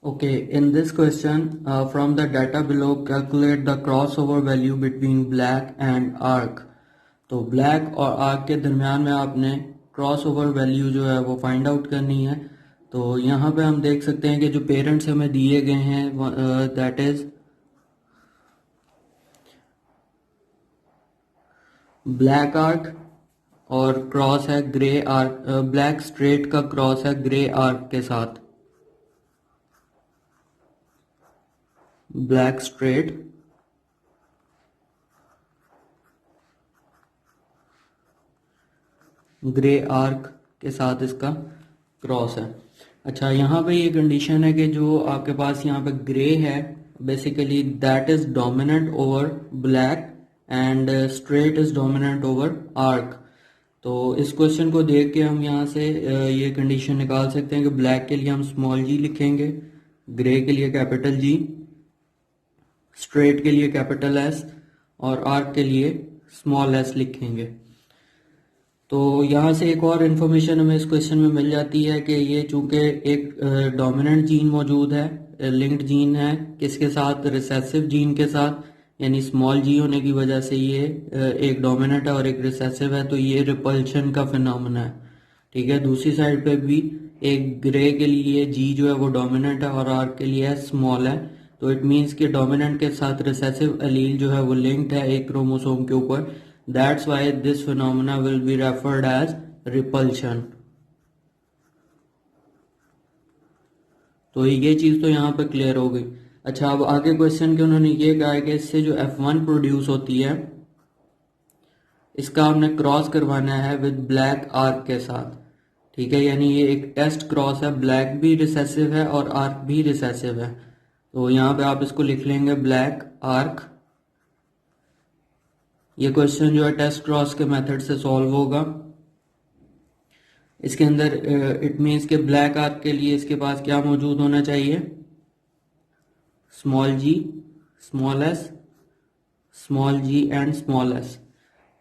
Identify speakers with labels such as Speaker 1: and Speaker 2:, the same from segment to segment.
Speaker 1: Okay, in this question, from the data below, calculate the crossover value between black and arc. तो black और arc के दरमियान में आपने क्रॉस ओवर वैल्यू जो है वो फाइंड आउट करनी है। तो यहाँ पे हम देख सकते हैं कि जो पेरेंट्स हमें दिए गए हैं दैट इज ब्लैक आर्क और क्रॉस है ग्रे आर्क, ब्लैक स्ट्रेट का क्रॉस है ग्रे आर्क के साथ। ब्लैक स्ट्रेट ग्रे आर्क के साथ इसका क्रॉस है। अच्छा, यहाँ पे ये कंडीशन है कि जो आपके पास यहाँ पे ग्रे है basically that is dominant over black and straight is dominant over arc. तो इस क्वेश्चन को देख के हम यहाँ से ये कंडीशन निकाल सकते हैं कि ब्लैक के लिए हम स्मॉल जी लिखेंगे, ग्रे के लिए कैपिटल जी, स्ट्रेट के लिए कैपिटल एस और आर्क के लिए स्मॉल एस लिखेंगे। तो यहाँ से एक और इन्फॉर्मेशन हमें इस क्वेश्चन में मिल जाती है कि ये चूंकि एक डोमिनेंट जीन मौजूद है, लिंक्ड जीन है किसके साथ, रिसेसिव जीन के साथ, यानी स्मॉल जी होने की वजह से ये एक डोमिनेंट है और एक रिसेसिव है, तो ये रिपल्शन का फिनोमेना है। ठीक है, दूसरी साइड पे भी एक ग्रे के लिए जी जो है वो डोमिनेंट है और आर के लिए स्मॉल है, तो इट मीन्स कि डोमिनेंट के साथ रिसेसिव एलील जो है वो लिंक्ड है एक क्रोमोसोम के ऊपर। That's why this phenomena will be referred as repulsion। तो ये चीज तो यहाँ पे क्लियर हो गई। अच्छा, अब आगे क्वेश्चन के उन्होंने ये कहा है कि इससे जो F1 प्रोड्यूस होती है इसका हमने क्रॉस करवाना है विद ब्लैक आर्क के साथ। ठीक है, यानी ये एक टेस्ट क्रॉस है, ब्लैक भी रिसेसिव है और आर्क भी रिसेसिव है। तो यहाँ पे आप इसको लिख लेंगे ब्लैक आर्क। ये क्वेश्चन जो है टेस्ट क्रॉस के मेथड से सॉल्व होगा। इसके अंदर इट मीन्स के ब्लैक आर्क के लिए इसके पास क्या मौजूद होना चाहिए, small G, small S, small G and small S.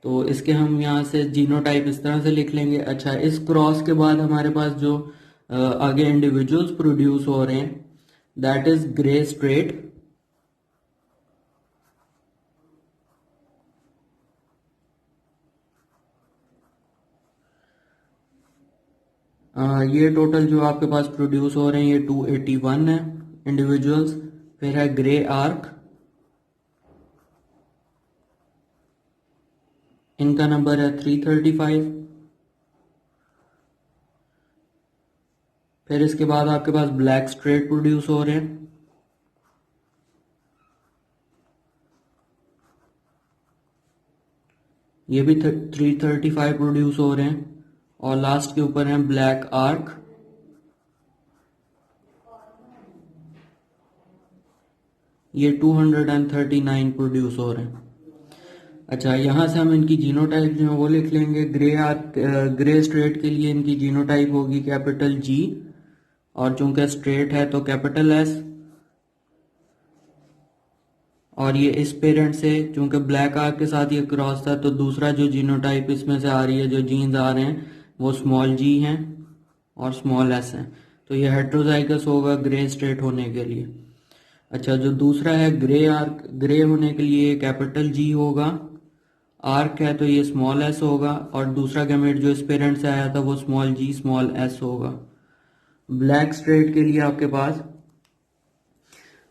Speaker 1: तो इसके हम यहाँ से जीनोटाइप इस तरह से लिख लेंगे। अच्छा, इस क्रॉस के बाद हमारे पास जो आगे इंडिविजुअल्स प्रोड्यूस हो रहे हैं दैट इज ग्रे स्ट्रेट, ये टोटल जो आपके पास प्रोड्यूस हो रहे हैं ये 281 है इंडिविजुअल्स। फिर है ग्रे आर्क, इनका नंबर है 335। फिर इसके बाद आपके पास ब्लैक स्ट्रेट प्रोड्यूस हो रहे हैं, ये भी 335 प्रोड्यूस हो रहे हैं। और लास्ट के ऊपर है ब्लैक आर्क, ये 239 प्रोड्यूस हो रहे हैं। अच्छा, यहां से हम इनकी जीनोटाइप जो है वो लिख लेंगे। ग्रे आर्क, ग्रे स्ट्रेट के लिए इनकी जीनोटाइप होगी कैपिटल जी, और चूंकि स्ट्रेट है तो कैपिटल एस। और ये इस पेरेंट से चूंकि ब्लैक आर्क के साथ ये क्रॉस था तो दूसरा जो जीनोटाइप इसमें से आ रही है, जो जीन्स आ रहे हैं वो स्मॉल जी हैं और स्मॉल एस हैं, तो ये हेट्रोजाइगस होगा ग्रे स्ट्रेट होने के लिए। अच्छा, जो दूसरा है ग्रे आर्क, ग्रे होने के लिए कैपिटल जी होगा, आर्क है तो ये स्मॉल एस होगा, और दूसरा गैमेट जो इस पेरेंट से आया था वो स्मॉल जी स्मॉल एस होगा। ब्लैक स्ट्रेट के लिए आपके पास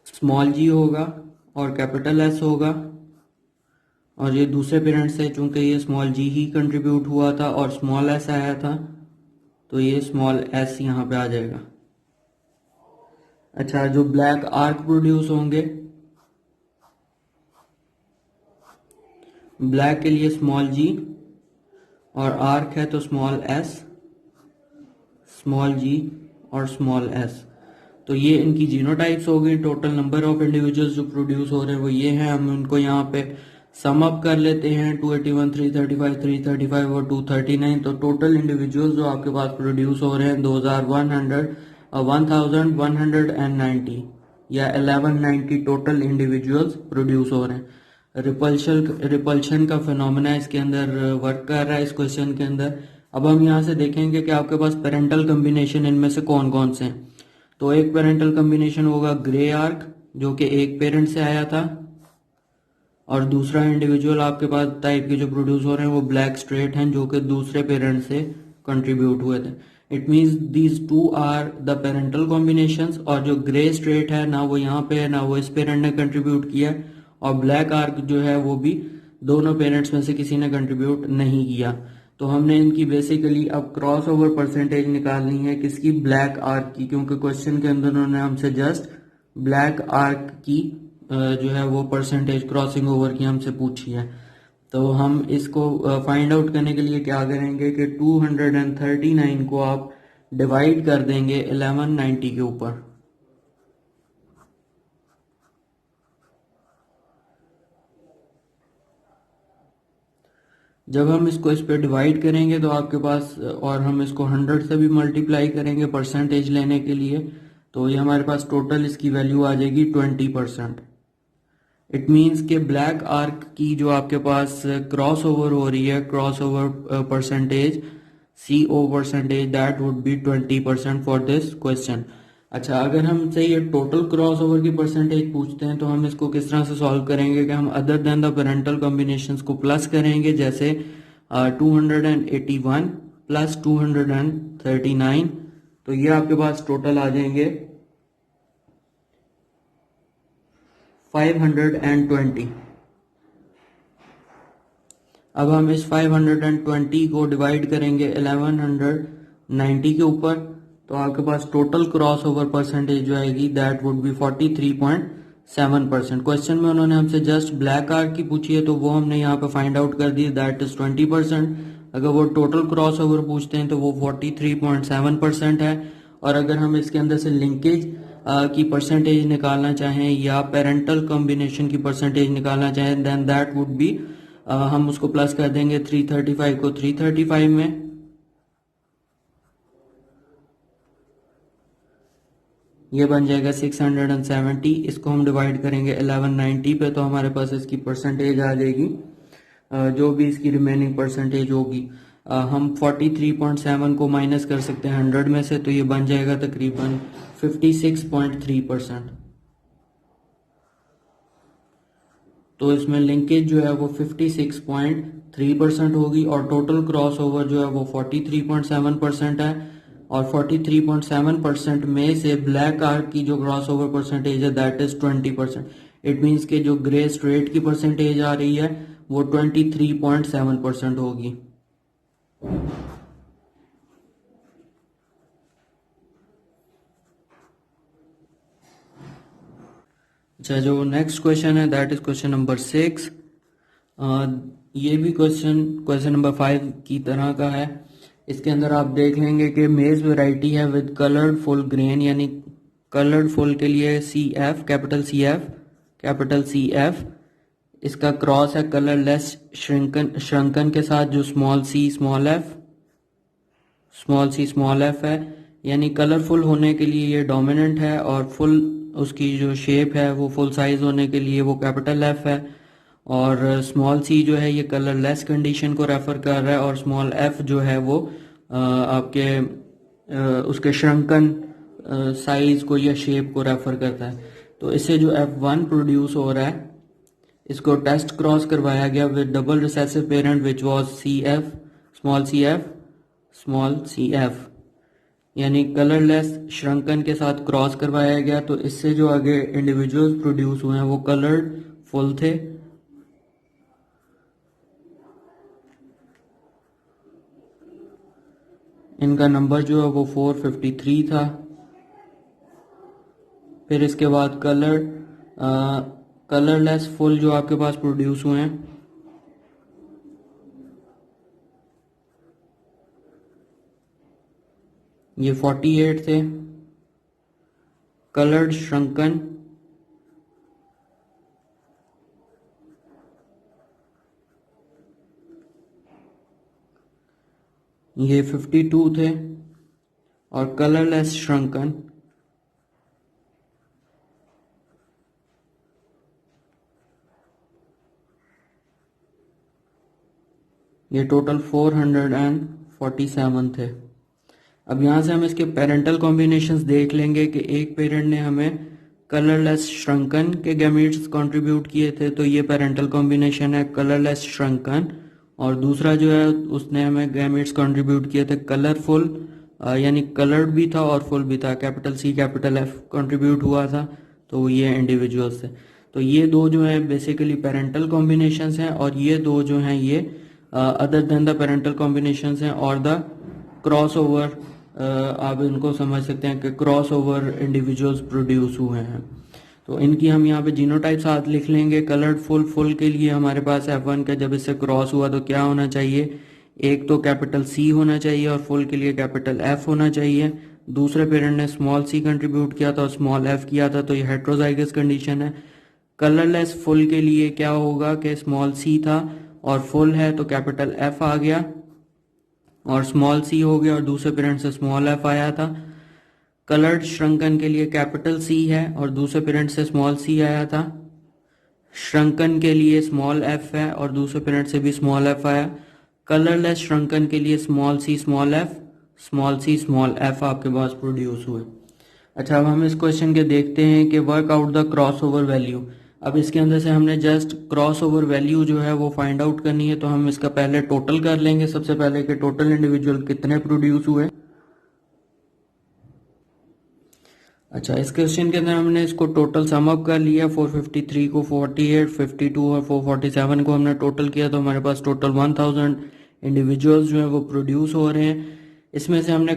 Speaker 1: स्मॉल जी होगा और कैपिटल एस होगा, और ये दूसरे पेरेंट से चूंकि ये स्मॉल जी ही कंट्रीब्यूट हुआ था और स्मॉल एस आया था तो ये स्मॉल एस यहाँ पे आ जाएगा। अच्छा, जो ब्लैक आर्क प्रोड्यूस होंगे, ब्लैक के लिए स्मॉल जी और आर्क है तो स्मॉल एस, स्मॉल जी और स्मॉल एस। तो ये इनकी जीनोटाइप्स हो गई। टोटल नंबर ऑफ इंडिविजुअल्स जो प्रोड्यूस हो रहे हैं वो ये हैं। हम उनको यहाँ पे सम अप कर लेते हैं, 281, 335, 335 और 239। तो टोटल इंडिविजुअल्स जो आपके पास प्रोड्यूस हो रहे हैं 1190 या 1190 टोटल इंडिविजुअल्स प्रोड्यूस हो रहे हैं। रिपल्शन का फिनोमेना इसके अंदर वर्क कर रहा है इस क्वेश्चन के अंदर। अब हम यहाँ से देखेंगे कि आपके पास पेरेंटल कॉम्बिनेशन इनमें से कौन कौन से हैं। तो एक पेरेंटल कॉम्बिनेशन होगा ग्रे आर्क जो कि एक पेरेंट से आया था, और दूसरा इंडिविजुअल आपके पास टाइप के जो प्रोड्यूस हो रहे हैं वो ब्लैक स्ट्रेट हैं जो कि दूसरे पेरेंट से कंट्रीब्यूट हुए थे। It means these two are the parental combinations, और जो ग्रे स्ट्रेट है ना वो यहाँ पे है ना वो इस पेरेंट ने कंट्रीब्यूट किया, और ब्लैक आर्क जो है वो भी दोनों पेरेंट्स में से किसी ने कंट्रीब्यूट नहीं किया। तो हमने इनकी बेसिकली अब क्रॉस ओवर परसेंटेज निकालनी है किसकी, ब्लैक आर्क की, क्योंकि क्वेश्चन के अंदर उन्होंने हमसे जस्ट ब्लैक आर्क की जो है वो परसेंटेज क्रॉसिंग ओवर की हमसे पूछी है। तो हम इसको फाइंड आउट करने के लिए क्या करेंगे कि 239 को आप डिवाइड कर देंगे 1190 के ऊपर। जब हम इसको इस पे डिवाइड करेंगे तो आपके पास, और हम इसको 100 से भी मल्टीप्लाई करेंगे परसेंटेज लेने के लिए, तो ये हमारे पास टोटल इसकी वैल्यू आ जाएगी 20%। इट मीन्स के ब्लैक आर्क की जो आपके पास क्रॉस ओवर हो रही है, cross over percentage CO percentage, that would be 20% for this question. अच्छा, अगर हमसे ये टोटल क्रॉस ओवर की परसेंटेज पूछते हैं तो हम इसको किस तरह से सॉल्व करेंगे कि हम other than the parental combinations को प्लस करेंगे, जैसे 281 प्लस 239, तो ये आपके पास टोटल आ जाएंगे 520। अब हम इस 520 को डिवाइड करेंगे 1190 के ऊपर, तो आपके पास टोटल क्रॉस ओवर परसेंटेज जो आएगी दैट वुड बी 43.7%। क्वेश्चन में उन्होंने हमसे जस्ट ब्लैक आर्क की पूछी है तो वो हमने यहाँ पे फाइंड आउट कर दी, दैट इज 20%। अगर वो टोटल क्रॉस ओवर पूछते हैं तो वो 43.7% है। और अगर हम इसके अंदर से लिंकेज की परसेंटेज निकालना चाहें या पेरेंटल कॉम्बिनेशन की परसेंटेज निकालना चाहें देन दैट वुड बी, हम उसको प्लस कर देंगे 335 को 335 में, ये बन जाएगा 670। इसको हम डिवाइड करेंगे 1190 पे तो हमारे पास इसकी परसेंटेज आ जाएगी, जो भी इसकी रिमेनिंग परसेंटेज होगी। हम 43.7 को माइनस कर सकते हैं 100 में से, तो ये बन जाएगा तकरीबन 56.3%। तो इसमें लिंकेज जो है वो 56.3% होगी, और टोटल क्रॉस ओवर जो है वो 43.7% है, और 43.7% में से ब्लैक आर्क की जो क्रॉस ओवर परसेंटेज है दैट इज 20%। इट मीन्स के जो ग्रे स्ट्रेट की परसेंटेज आ रही है वो 23.7% होगी। अच्छा, जो नेक्स्ट क्वेश्चन है दैट इज क्वेश्चन नंबर 6। ये भी क्वेश्चन नंबर 5 की तरह का है। इसके अंदर आप देख लेंगे कि मेज वैरायटी है विद कलर्ड फुल ग्रेन, यानी कलर्ड फुल के लिए CF, कैपिटल सी एफ। इसका क्रॉस है कलरलेस श्रंकन के साथ जो स्मॉल सी स्मॉल एफ है, यानी कलरफुल होने के लिए ये डोमिनेंट है, और फुल उसकी जो शेप है वो फुल साइज होने के लिए वो कैपिटल F है, और स्मॉल सी जो है ये कलरलेस कंडीशन को रेफर कर रहा है, और स्मॉल f जो है वो आपके उसके श्रंकन साइज को या शेप को रेफर करता है। तो इससे जो F1 प्रोड्यूस हो रहा है इसको टेस्ट क्रॉस करवाया गया with double recessive parent which was small C F, यानी कलरलेस श्रंकन के साथ क्रॉस करवाया गया। तो इससे जो आगे इंडिविजुअल्स प्रोड्यूस हुए हैं वो कलर्ड फुल थे, इनका नंबर जो है वो 453 था। फिर इसके बाद कलरलेस फुल जो आपके पास प्रोड्यूस हुए हैं ये 48 थे। कलर्ड श्रंकन ये 52 थे, और कलरलेस श्रंकन ये टोटल 447 थे। अब यहाँ से हम इसके पेरेंटल कॉम्बिनेशंस देख लेंगे कि एक पेरेंट ने हमें कलरलेस श्रंकन के गैमीट्स कंट्रीब्यूट किए थे, तो ये पेरेंटल कॉम्बिनेशन है कलरलेस श्रंकन। और दूसरा जो है उसने हमें गैमीट्स कंट्रीब्यूट किए थे कलरफुल, यानी कलर्ड भी था और फुल भी था, capital C capital F contribute हुआ था, तो ये इंडिविजुअल्स थे। तो ये दो जो है बेसिकली पेरेंटल कॉम्बिनेशंस हैं, और ये दो जो हैं ये other than the parental combinations हैं और द क्रॉस ओवर, आप इनको समझ सकते हैं कि क्रॉस ओवर इंडिविजुअल्स प्रोड्यूस हुए हैं। तो इनकी हम यहाँ पे जीनोटाइप साथ लिख लेंगे। कलर्ड फुल, फुल के लिए हमारे पास F1 का जब इससे क्रॉस हुआ तो क्या होना चाहिए, एक तो कैपिटल C होना चाहिए और फुल के लिए कैपिटल F होना चाहिए। दूसरे पेरेंट ने स्मॉल c कंट्रीब्यूट किया था और स्मॉल f किया था, तो ये हेट्रोजाइगस कंडीशन है। कलरलेस फुल के लिए क्या होगा कि स्मॉल c था और फुल है तो कैपिटल F आ गया और स्मॉल c हो गया और दूसरे पेरेंट से स्मॉल f आया था। कलर्ड श्रंकन के लिए कैपिटल C है और दूसरे पेरेंट से स्मॉल c आया था। श्रंकन के लिए स्मॉल f है और दूसरे पेरेंट से भी स्मॉल f आया। कलरलेस श्रंकन के लिए small c small f, small c small f आपके पास प्रोड्यूस हुए। अच्छा, अब हम इस क्वेश्चन के देखते हैं कि work out the cross over value. अब इसके अंदर से हमने जस्ट क्रॉस ओवर वैल्यू जो है वो फाइंड आउट करनी है, तो हम इसका पहले टोटल कर लेंगे सबसे पहले कि टोटल इंडिविजुअल कितने प्रोड्यूस हुए। अच्छा, इस क्वेश्चन के अंदर हमने इसको टोटल सम अप कर लिया। 453 को 48, 52 और 447 को हमने टोटल किया, तो हमारे पास टोटल 1000 इंडिविजुअल्स जो है वो प्रोड्यूस हो रहे हैं। इसमें से हमने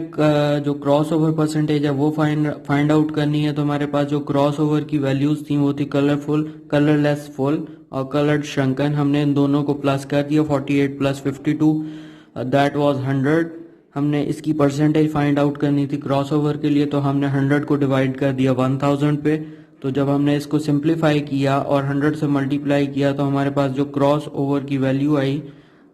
Speaker 1: जो क्रॉस ओवर परसेंटेज है वो फाइंड आउट करनी है, तो हमारे पास जो क्रॉस ओवर की वैल्यूज थी वो थी कलरफुल, कलरलेस फुल और कलर्ड श्रंकन। हमने इन दोनों को प्लस कर दिया, 48 प्लस 52 दैट वाज 100। हमने इसकी परसेंटेज फाइंड आउट करनी थी क्रॉस ओवर के लिए, तो हमने 100 को डिवाइड कर दिया 1000 पे। तो जब हमने इसको सिंप्लीफाई किया और 100 से मल्टीप्लाई किया तो हमारे पास जो क्रॉस ओवर की value I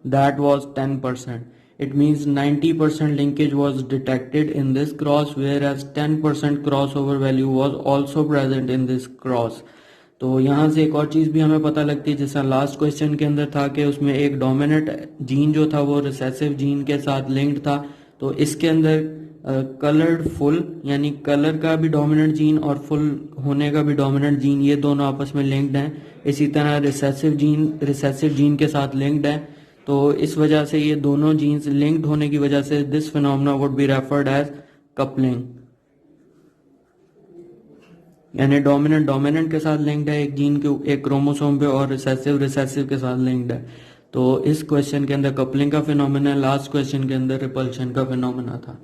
Speaker 1: that was 10%. It means 90% linkage was detected in this cross, whereas 10% crossover value was also present in this cross. तो यहाँ से एक और चीज़ भी हमें पता लगती है, जैसा लास्ट क्वेश्चन के अंदर था कि उसमें एक डोमिनेंट जीन जो था वो रिसेसिव जीन के साथ लिंक्ड था। तो इसके अंदर कलर्ड फुल यानी कलर का भी डोमिनेंट जीन और फुल होने का भी डोमिनेंट जीन, ये दोनों आपस में लिंक्ड हैं। इसी तरह रिसेसिव जीन के साथ लिंक्ड है। तो इस वजह से ये दोनों जीन्स लिंक्ड होने की वजह से this phenomena would be referred as coupling, यानी डोमिनेंट के साथ लिंक्ड है एक जीन के एक क्रोमोसोम पे और रिसेसिव के साथ लिंक्ड है। तो इस क्वेश्चन के अंदर कपलिंग का फिनोमेना, लास्ट क्वेश्चन के अंदर रिपल्शन का फिनोमेना था।